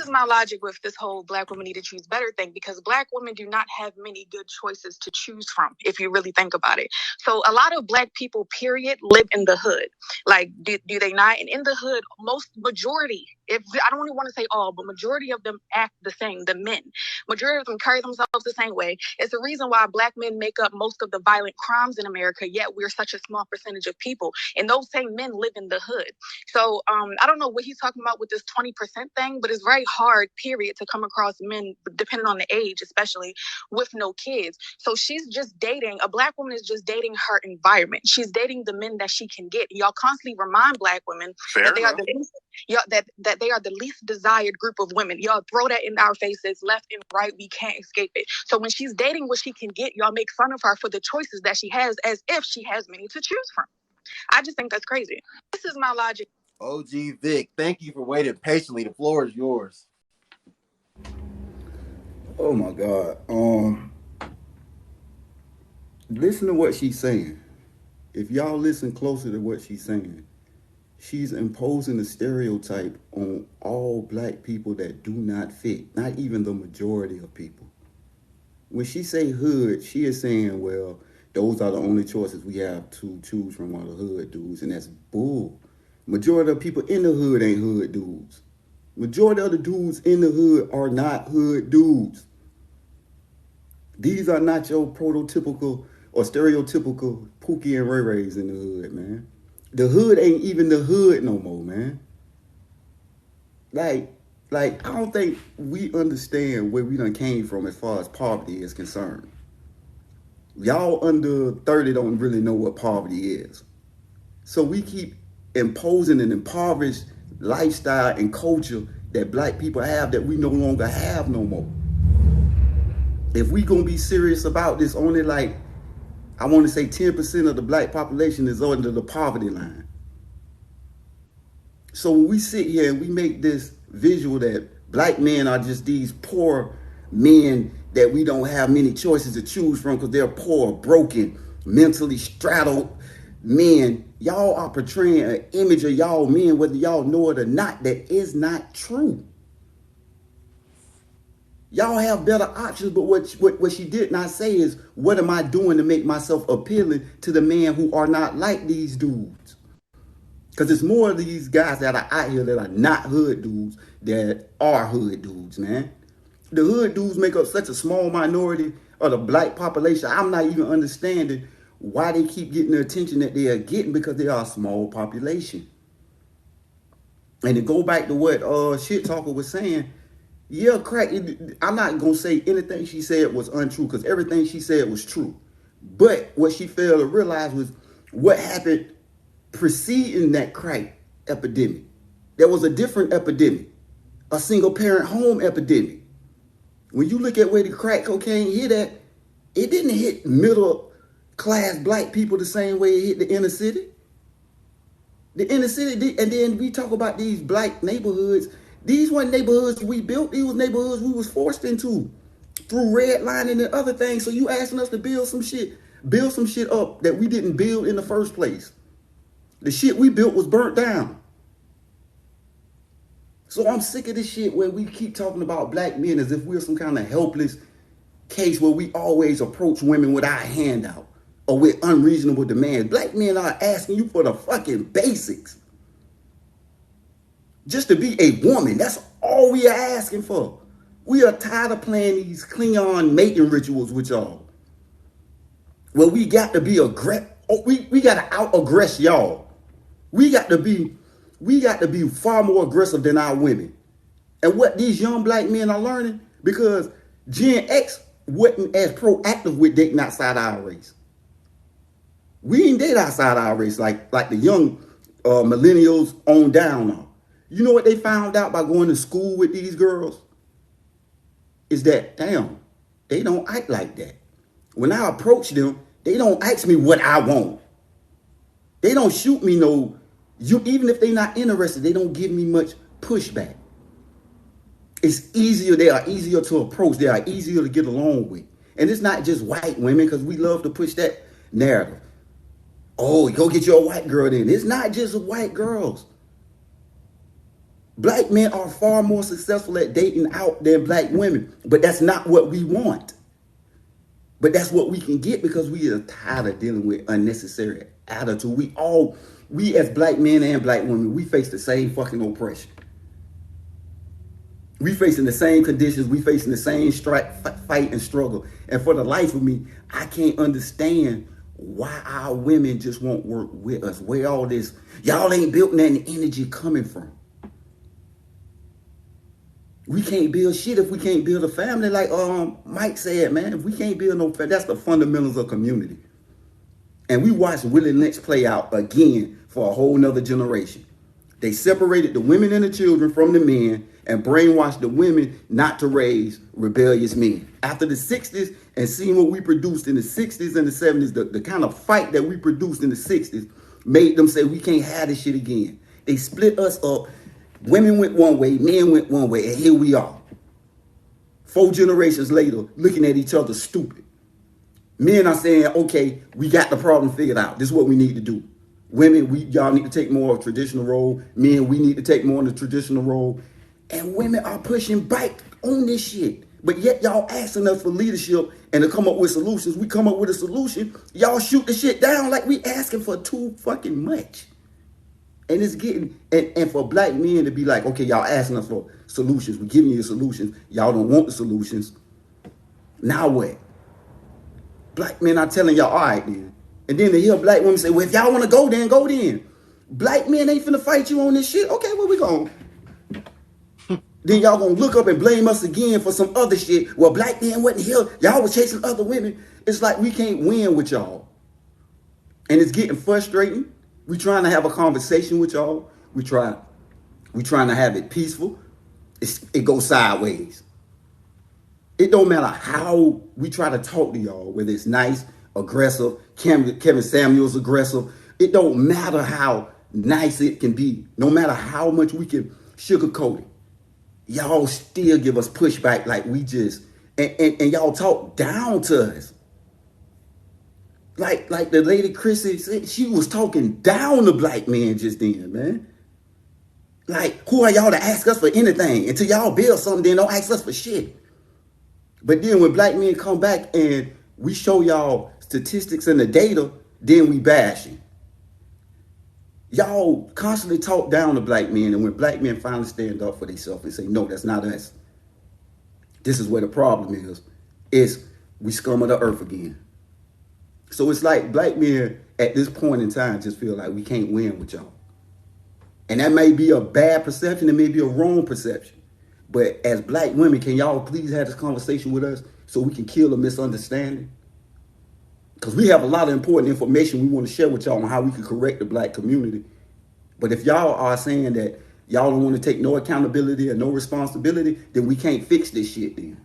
is my logic with this whole Black women need to choose better thing, because Black women do not have many good choices to choose from, if you really think about it. So a lot of Black people, period, live in the hood. Like, do they not? And in the hood, majority, if I don't even want to say all, but majority of them act the same. The men, majority of them carry themselves the same way. It's the reason why Black men make up most of the violent crimes in America, yet we're such a small percentage of people. And those same men live in the hood. So I don't know what he's talking about with this 20% thing, but it's very hard, period, to come across men, depending on the age, especially with no kids. So she's just dating, a Black woman is just dating her environment. She's dating the men that she can get. Y'all constantly remind Black women that they are the least, that they are the least desired group of women. Y'all throw that in our faces left and right. We can't escape it. So when she's dating what she can get, y'all make fun of her for the choices that she has, as if she has many to choose from. I just think that's crazy. This is my logic. OG Vic, thank you for waiting patiently. The floor is yours. Oh my God. Listen to what she's saying. If y'all listen closer to what she's saying, she's imposing a stereotype on all Black people that do not fit, not even the majority of people. When she say hood, she is saying, well, those are the only choices we have to choose from, are the hood dudes, and that's bull. Majority of people in the hood ain't hood dudes. Majority of the dudes in the hood are not hood dudes. These are not your prototypical or stereotypical Pookie and Ray Rays in the hood, man. The hood ain't even the hood no more, man. Like, I don't think we understand where we done came from as far as poverty is concerned. Y'all under 30 don't really know what poverty is. So we keep imposing an impoverished lifestyle and culture that Black people have that we no longer have no more. If we gonna be serious about this, only like, I want to say 10% of the Black population is under the poverty line. So when we sit here and we make this visual that Black men are just these poor men that we don't have many choices to choose from because they're poor, broken, mentally straddled men, y'all are portraying an image of y'all men, whether y'all know it or not, that is not true. Y'all have better options, but what she did not say is, what am I doing to make myself appealing to the men who are not like these dudes? Because it's more of these guys that are out here that are not hood dudes that are hood dudes, man. The hood dudes make up such a small minority of the Black population. I'm not even understanding why they keep getting the attention that they are getting, because they are a small population. And to go back to what Shit Talker was saying, yeah, crack. I'm not gonna say anything she said was untrue, because everything she said was true. But what she failed to realize was what happened preceding that crack epidemic. There was a different epidemic, a single parent home epidemic. When you look at where the crack cocaine hit at, it didn't hit middle class Black people the same way it hit the inner city. The inner city, and then we talk about these Black neighborhoods. These weren't neighborhoods we built. These were neighborhoods we was forced into through redlining and other things. So you asking us to build some shit up that we didn't build in the first place. The shit we built was burnt down. So I'm sick of this shit where we keep talking about Black men as if we're some kind of helpless case where we always approach women with our hand out or with unreasonable demands. Black men are asking you for the fucking basics. Just to be a woman, that's all we are asking for. We are tired of playing these Klingon mating rituals with y'all. Well, we got to be we got to out-aggress y'all. We got to be far more aggressive than our women. And what these young Black men are learning, because Gen X wasn't as proactive with dating outside our race. We didn't date outside our race like the young millennials on down now. You know what they found out by going to school with these girls? Is that, damn, they don't act like that. When I approach them, they don't ask me what I want. They don't shoot me even if they're not interested, they don't give me much pushback. It's easier, they are easier to approach, they are easier to get along with. And it's not just white women, because we love to push that narrative. Oh, go get your white girl then. It's not just white girls. Black men are far more successful at dating out than black women, but that's not what we want. But that's what we can get because we are tired of dealing with unnecessary attitude. We as black men and black women, we face the same fucking oppression. We facing the same conditions. We facing the same fight and struggle. And for the life of me, I can't understand why our women just won't work with us. Where all this, y'all ain't built nothing energy coming from. We can't build shit if we can't build a family. Like Mike said, man, if we can't build no family, that's the fundamentals of community. And we watched Willie Lynch play out again for a whole nother generation. They separated the women and the children from the men and brainwashed the women not to raise rebellious men. After the 60s and seeing what we produced in the 60s and the 70s, the kind of fight that we produced in the 60s made them say we can't have this shit again. They split us up. Women went one way, men went one way, and here we are. 4 generations later, looking at each other stupid. Men are saying, okay, we got the problem figured out. This is what we need to do. Women, y'all need to take more of a traditional role. Men, we need to take more of the traditional role. And women are pushing back on this shit. But yet y'all asking us for leadership and to come up with solutions. We come up with a solution. Y'all shoot the shit down like we asking for too fucking much. And it's getting, and for black men to be like, okay, y'all asking us for solutions. We're giving you solutions. Y'all don't want the solutions. Now what? Black men are telling y'all, all right then. And then they hear black women say, well, if y'all want to go then, go then. Black men ain't finna fight you on this shit. Okay, where we going? Then y'all gonna look up and blame us again for some other shit. Well, black men wasn't here. Y'all was chasing other women. It's like we can't win with y'all. And it's getting frustrating. We trying to have a conversation with y'all. We trying to have it peaceful. It goes sideways. It don't matter how we try to talk to y'all, whether it's nice, aggressive, Kevin Samuels aggressive. It don't matter how nice it can be. No matter how much we can sugarcoat it. Y'all still give us pushback like we just, and y'all talk down to us. Like the lady Chrissy said, she was talking down to black men just then, man. Like, who are y'all to ask us for anything? Until y'all build something, then don't ask us for shit. But then when black men come back and we show y'all statistics and the data, then we bashing. Y'all constantly talk down to black men, and when black men finally stand up for themselves and say, no, that's not us. This is where the problem is we scum of the earth again. So it's like black men at this point in time just feel like we can't win with y'all. And that may be a bad perception. It may be a wrong perception. But as black women, can y'all please have this conversation with us so we can kill a misunderstanding? Because we have a lot of important information we want to share with y'all on how we can correct the black community. But if y'all are saying that y'all don't want to take no accountability or no responsibility, then we can't fix this shit then.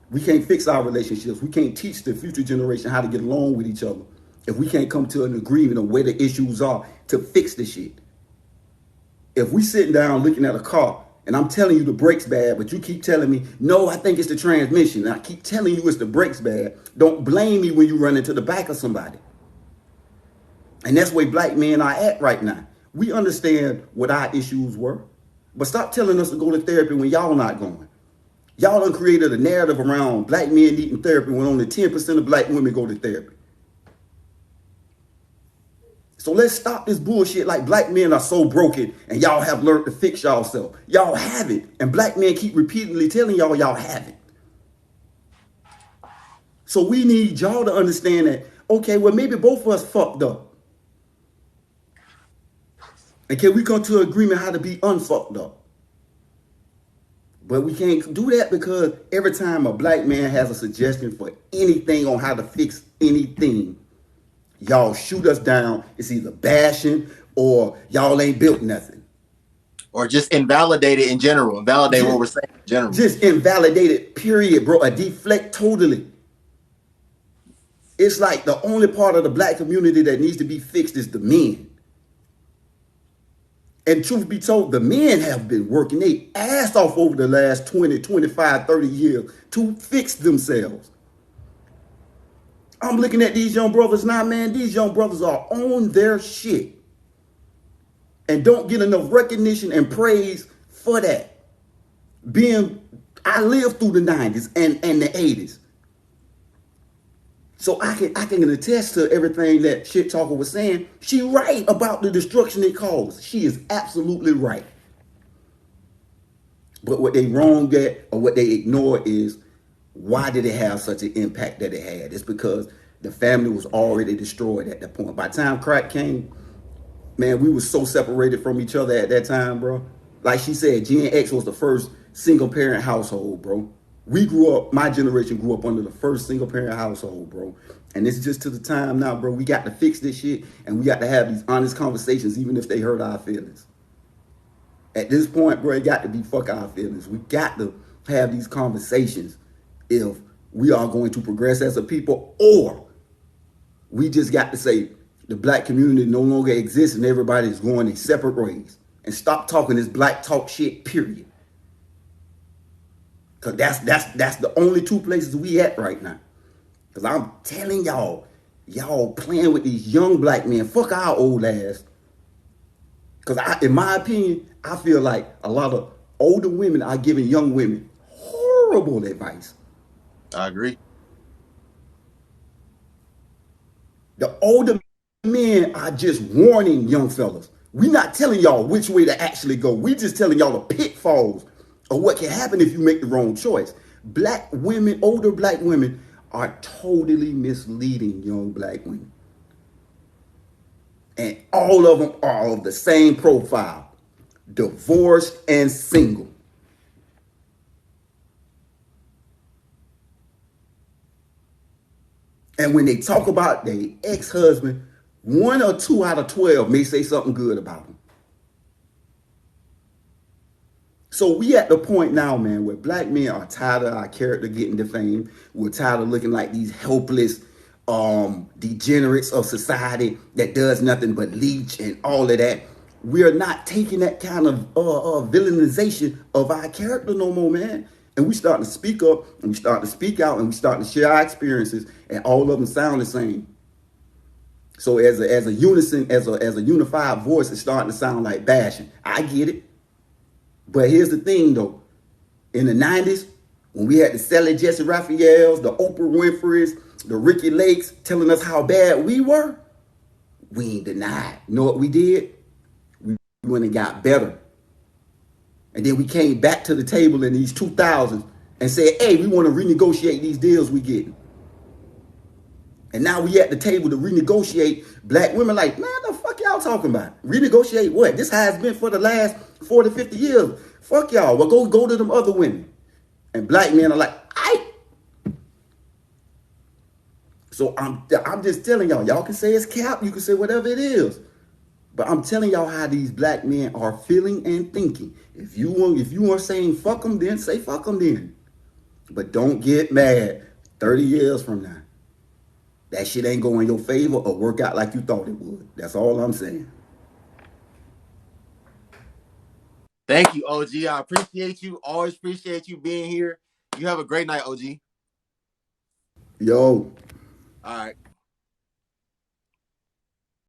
We can't fix our relationships. We can't teach the future generation how to get along with each other if we can't come to an agreement on where the issues are to fix the shit. If we sitting down looking at a car and I'm telling you the brakes bad, but you keep telling me, no, I think it's the transmission. And I keep telling you it's the brakes bad. Don't blame me when you run into the back of somebody. And that's where black men are at right now. We understand what our issues were, but stop telling us to go to therapy when y'all not going. Y'all done created a narrative around black men needing therapy when only 10% of black women go to therapy. So let's stop this bullshit like black men are so broken and y'all have learned to fix y'allself. Y'all haven't. And black men keep repeatedly telling y'all haven't. So we need y'all to understand that, okay, well, maybe both of us fucked up. And can we come to an agreement how to be unfucked up? But we can't do that because every time a black man has a suggestion for anything on how to fix anything, y'all shoot us down. It's either bashing or y'all ain't built nothing. Or just invalidate it in general. Invalidate what we're saying in general. Just invalidate it, period, bro. A deflect totally. It's like the only part of the black community that needs to be fixed is the men. And truth be told, the men have been working their ass off over the last 20, 25, 30 years to fix themselves. I'm looking at these young brothers now, man. These young brothers are on their shit and don't get enough recognition and praise for that. I lived through the 90s and the 80s. So I can attest to everything that Shit Talker was saying. She right about the destruction it caused. She is absolutely right. But what they wrong at or what they ignore is why did it have such an impact that it had? It's because the family was already destroyed at that point. By the time crack came, man, we were so separated from each other at that time, bro. Like she said, Gen X was the first single parent household, bro. We grew up, my generation grew up under the first single parent household, bro. And it's just to the time now, bro. We got to fix this shit and we got to have these honest conversations, even if they hurt our feelings. At this point, bro, it got to be fuck our feelings. We got to have these conversations if we are going to progress as a people, or we just got to say the black community no longer exists and everybody's going in separate ways. And stop talking this black talk shit, period. Cause that's the only two places we at right now. Cause I'm telling y'all playing with these young black men. Fuck our old ass. Cause in my opinion, I feel like a lot of older women are giving young women horrible advice. I agree. The older men are just warning young fellas. We're not telling y'all which way to actually go. We're just telling y'all the pitfalls of what can happen if you make the wrong choice. Black women, older black women, are totally misleading young black women. And all of them are of the same profile. Divorced and single. And when they talk about their ex-husband, 1 or 2 out of 12 may say something good about him. So we at the point now, man, where black men are tired of our character getting defamed. We're tired of looking like these helpless degenerates of society that does nothing but leech and all of that. We're not taking that kind of villainization of our character no more, man. And we starting to speak up and we starting to speak out and we starting to share our experiences, and all of them sound the same. So as a unison, as a unified voice, it's starting to sound like bashing. I get it. But here's the thing though. In the 90s, when we had the Sally Jesse Raphaels, the Oprah Winfrey's, the Ricky Lakes telling us how bad we were, we ain't denied. You know what we did? We went and got better. And then we came back to the table in these 2000s and said, hey, we want to renegotiate these deals we getting. And now we at the table to renegotiate. Black women like, man, the fuck y'all talking about? Renegotiate what? This has been for the last 40, 50 years. Fuck y'all. Well, go to them other women. And black men are like, aight. So I'm just telling y'all can say it's cap, you can say whatever it is. But I'm telling y'all how these black men are feeling and thinking. If you are saying fuck them, then say fuck them then. But don't get mad 30 years from now. That shit ain't go in your favor or work out like you thought it would. That's all I'm saying. Thank you, OG. I appreciate you. Always appreciate you being here. You have a great night, OG. Yo. All right.